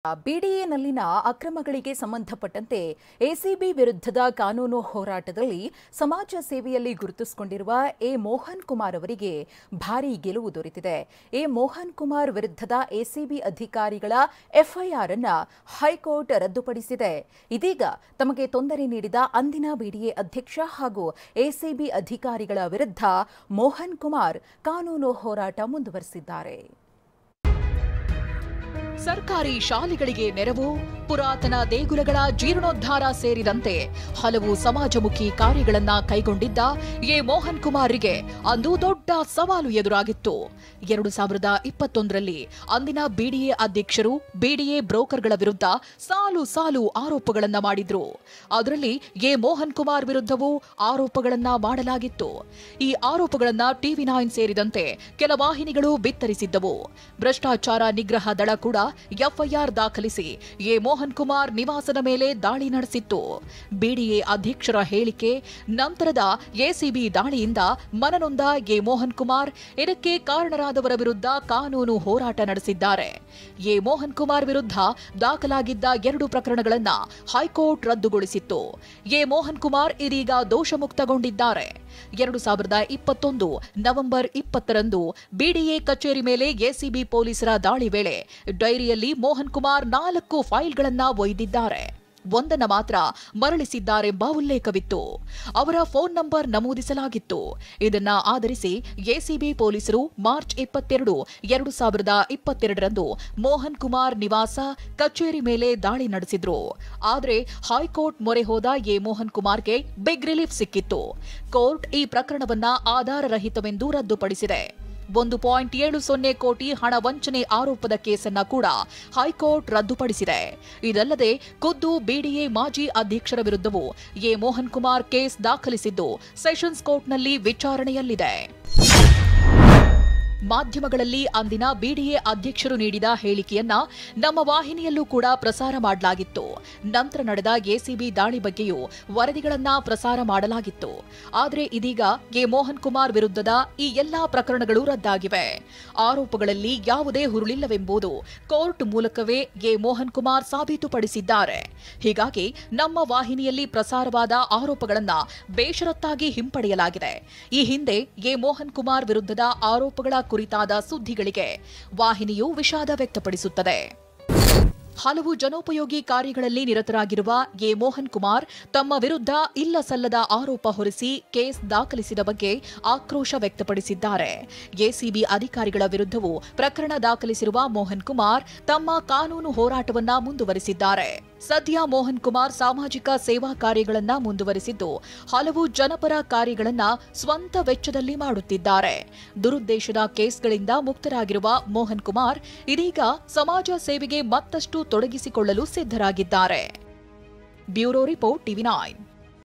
ಬಿಡಿಎನಲ್ಲಿನ ಅಕ್ರಮಗಳಿಗೆ ಸಂಬಂಧಪಟ್ಟಂತೆ ಎಸಿಬಿ ವಿರುದ್ಧದ ಕಾನೂನು ಹೋರಾಟದಲ್ಲಿ ಸಮಾಜ ಸೇವೆಯಲ್ಲಿ ಗುರುತಿಸಿಕೊಂಡಿರುವ ಎ ಮೋಹನ್ ಕುಮಾರ್ ಅವರಿಗೆ ಭಾರೀ ಗೆಲುವು ದೊರೆತಿದೆ. ಎ ಮೋಹನ್ ಕುಮಾರ್ ವಿರುದ್ಧದ ಎಸಿಬಿ ಅಧಿಕಾರಿಗಳ ಎಫ್ಐಆರ್ ಅನ್ನು ಹೈಕೋರ್ಟ್ ರದ್ದುಪಡಿಸಿದೆ. ಇದೀಗ ತಮಗೆ ತೊಂದರೆ ನೀಡಿದ ಅಂದಿನ ಬಿಡಿಎ ಅಧ್ಯಕ್ಷ ಹಾಗೂ ಎಸಿಬಿ ಅಧಿಕಾರಿಗಳ ವಿರುದ್ಧ ಮೋಹನ್ ಕುಮಾರ್ ಕಾನೂನು ಹೋರಾಟ ಮುಂದುವರೆಸಿದ್ದಾರೆ. ಸರ್ಕಾರಿ ಶಾಲೆಗಳಿಗೆ ನೆರವು, ಪುರಾತನ ದೇಗುಲಗಳ ಜೀರ್ಣೋದ್ಧಾರ ಸೇರಿದಂತೆ ಹಲವು ಸಮಾಜಮುಖಿ ಕಾರ್ಯಗಳನ್ನು ಕೈಗೊಂಡಿದ್ದ ಎ ಮೋಹನ್ ಕುಮಾರ್ಗೆ ಅಂದು ದೊಡ್ಡ ಸವಾಲು ಎದುರಾಗಿತ್ತು. 2021ರಲ್ಲಿ ಅಂದಿನ ಬಿಡಿಎ ಅಧ್ಯಕ್ಷರು ಬಿಡಿಎ ಬ್ರೋಕರ್ಗಳ ವಿರುದ್ಧ ಸಾಲು ಆರೋಪಗಳನ್ನ ಮಾಡಿದ್ರು. ಅದರಲ್ಲಿ ಎ ಮೋಹನ್ ಕುಮಾರ್ ವಿರುದ್ಧವೂ ಆರೋಪಗಳನ್ನ ಮಾಡಲಾಗಿತ್ತು. ಈ ಆರೋಪಗಳನ್ನ TV9 ಸೇರಿದಂತೆ ಕೆಲ ವಾಹಿನಿಗಳು ಬಿತ್ತರಿಸಿದ್ದವು. ಭ್ರಷ್ಟಾಚಾರ ನಿಗ್ರಹ ದಳ ಕೂಡ ಎಫ್ಐಆರ್ ದಾಖಲಿಸಿ ಎ ಮೋಹನ್ ಕುಮಾರ್ ನಿವಾಸದ ಮೇಲೆ ದಾಳಿ ನಡೆಸಿತ್ತು. ಬಿಡಿಎ ಅಧ್ಯಕ್ಷರ ಹೇಳಿಕೆ ನಂತರದ ಎಸಿಬಿ ದಾಳಿಯಿಂದ ಮನನೊಂದ ಎ ಮೋಹನ್ ಕುಮಾರ್ ಇದಕ್ಕೆ ಕಾರಣರಾದವರ ವಿರುದ್ಧ ಕಾನೂನು ಹೋರಾಟ ನಡೆಸಿದ್ದಾರೆ. ಎ ಮೋಹನ್ ಕುಮಾರ್ ವಿರುದ್ಧ ದಾಖಲಾಗಿದ್ದ 2 ಪ್ರಕರಣಗಳನ್ನು ಹೈಕೋರ್ಟ್ ರದ್ದುಗೊಳಿಸಿತ್ತು. ಎ ಮೋಹನ್ ಕುಮಾರ್ ಇದೀಗ ದೋಷಮುಕ್ತಗೊಂಡಿದ್ದಾರೆ. 2021 ನವೆಂಬರ್ 20ರಂದು ಬಿಡಿಎ ಕಚೇರಿ ಮೇಲೆ ಎಸಿಬಿ ಪೊಲೀಸರ ದಾಳಿ ವೇಳೆ ಡೈರಿಯಲ್ಲಿ ಮೋಹನ್ ಕುಮಾರ್ 4 ಫೈಲ್ಗಳನ್ನು ಒಯ್ದಿದ್ದಾರೆ. ಒಂದನ್ನು ಮಾತ್ರ ಮರಳಿಸಿದ್ದಾರೆಂಬ ಉಲ್ಲೇಖವಿತ್ತು. ಅವರ ಫೋನ್ ನಂಬರ್ ನಮೂದಿಸಲಾಗಿತ್ತು. ಇದನ್ನ ಆಧರಿಸಿ ಎಸಿಬಿ ಪೊಲೀಸರು ಮಾರ್ಚ್ 22, 2022ರಂದು ಮೋಹನ್ ಕುಮಾರ್ ನಿವಾಸ ಕಚೇರಿ ಮೇಲೆ ದಾಳಿ ನಡೆಸಿದ್ರು. ಆದರೆ ಹೈಕೋರ್ಟ್ ಮೊರೆ ಹೋದ ಎ ಮೋಹನ್ ಕುಮಾರ್ಗೆ ಬಿಗ್ ರಿಲೀಫ್ ಸಿಕ್ಕಿತ್ತು. ಕೋರ್ಟ್ ಈ ಪ್ರಕರಣವನ್ನ ಆಧಾರರಹಿತವೆಂದು ರದ್ದುಪಡಿಸಿದೆ. 1.70 ಕೋಟಿ ಹಣ ವಂಚನೆ ಆರೋಪದ ಕೇಸನ್ನ ಕೂಡ ಹೈಕೋರ್ಟ್ ರದ್ದುಪಡಿಸಿದೆ. ಇದಲ್ಲದೆ ಖುದ್ದು ಬಿಡಿಎ ಮಾಜಿ ಅಧ್ಯಕ್ಷರ ವಿರುದ್ಧವೂ ಎ ಮೋಹನ್ ಕುಮಾರ್ ಕೇಸ್ ದಾಖಲಿಸಿದ್ದು ಸೆಷನ್ಸ್ ಕೋರ್ಟ್ನಲ್ಲಿ ವಿಚಾರಣೆಯಲ್ಲಿದೆ. ಮಾಧ್ಯಮಗಳಲ್ಲಿ ಅಂದಿನ ಬಿಡಿಎ ಅಧ್ಯಕ್ಷರು ನೀಡಿದ ಹೇಳಿಕೆಯನ್ನ ನಮ್ಮ ವಾಹಿನಿಯಲ್ಲೂ ಕೂಡ ಪ್ರಸಾರ ಮಾಡಲಾಗಿತ್ತು. ನಂತರ ನಡೆದ ಎಸಿಬಿ ದಾಳಿ ಬಗ್ಗೆಯೂ ವರದಿಗಳನ್ನ ಪ್ರಸಾರ ಮಾಡಲಾಗಿತ್ತು. ಆದರೆ ಇದೀಗ ಎ ಮೋಹನ್ ಕುಮಾರ್ ವಿರುದ್ಧದ ಈ ಎಲ್ಲಾ ಪ್ರಕರಣಗಳು ರದ್ದಾಗಿವೆ. ಆರೋಪಗಳಲ್ಲಿ ಯಾವುದೇ ಹುರುಳಿಲ್ಲವೆಂಬುದು ಕೋರ್ಟ್ ಮೂಲಕವೇ ಎ ಮೋಹನ್ ಕುಮಾರ್ ಸಾಬೀತುಪಡಿಸಿದ್ದಾರೆ. ಹೀಗಾಗಿ ನಮ್ಮ ವಾಹಿನಿಯಲ್ಲಿ ಪ್ರಸಾರವಾದ ಆರೋಪಗಳನ್ನ ಬೇಷರತ್ತಾಗಿ ಹಿಂಪಡೆಯಲಾಗಿದೆ. ಈ ಹಿಂದೆ ಎ ಮೋಹನ್ ಕುಮಾರ್ ವಿರುದ್ಧದ ಆರೋಪಗಳ ಕುರಿತಾದ ಸುದ್ದಿಗಳಿಗೆ ವಾಹಿನಿಯು ವಿಷಾದ ವ್ಯಕ್ತಪಡಿಸುತ್ತದೆ. ಹಲವು ಜನೋಪಯೋಗಿ ಕಾರ್ಯಗಳಲ್ಲಿ ನಿರತರಾಗಿರುವ ಎ ಮೋಹನ್ ಕುಮಾರ್ ತಮ್ಮ ವಿರುದ್ಧ ಇಲ್ಲ ಸಲ್ಲದ ಆರೋಪ ಹೊರಿಸಿ ಕೇಸ್ ದಾಖಲಿಸಿದ ಬಗ್ಗೆ ಆಕ್ರೋಶ ವ್ಯಕ್ತಪಡಿಸಿದ್ದಾರೆ. ಎಸಿಬಿ ಅಧಿಕಾರಿಗಳ ವಿರುದ್ಧವೂ ಪ್ರಕರಣ ದಾಖಲಿಸಿರುವ ಮೋಹನ್ ಕುಮಾರ್ ತಮ್ಮ ಕಾನೂನು ಹೋರಾಟವನ್ನ ಮುಂದುವರಿಸಿದ್ದಾರೆ. ಸದ್ಯ ಮೋಹನ್ ಕುಮಾರ್ ಸಾಮಾಜಿಕ ಸೇವಾ ಕಾರ್ಯಗಳನ್ನ ಮುಂದುವರಿಸಿದ್ದು ಹಲವು ಜನಪರ ಕಾರ್ಯಗಳನ್ನ ಸ್ವಂತ ವೆಚ್ಚದಲ್ಲಿ ಮಾಡುತ್ತಿದ್ದಾರೆ. ದುರುದ್ದೇಶದ ಕೇಸ್ಗಳಿಂದ ಮುಕ್ತರಾಗಿರುವ ಮೋಹನ್ ಕುಮಾರ್ ಇದೀಗ ಸಮಾಜ ಸೇವೆಗೆ ಮತ್ತಷ್ಟು ತೊಡಗಿಸಿಕೊಳ್ಳಲು ಸಿದ್ಧರಾಗಿದ್ದಾರೆ. Bureau report TV9.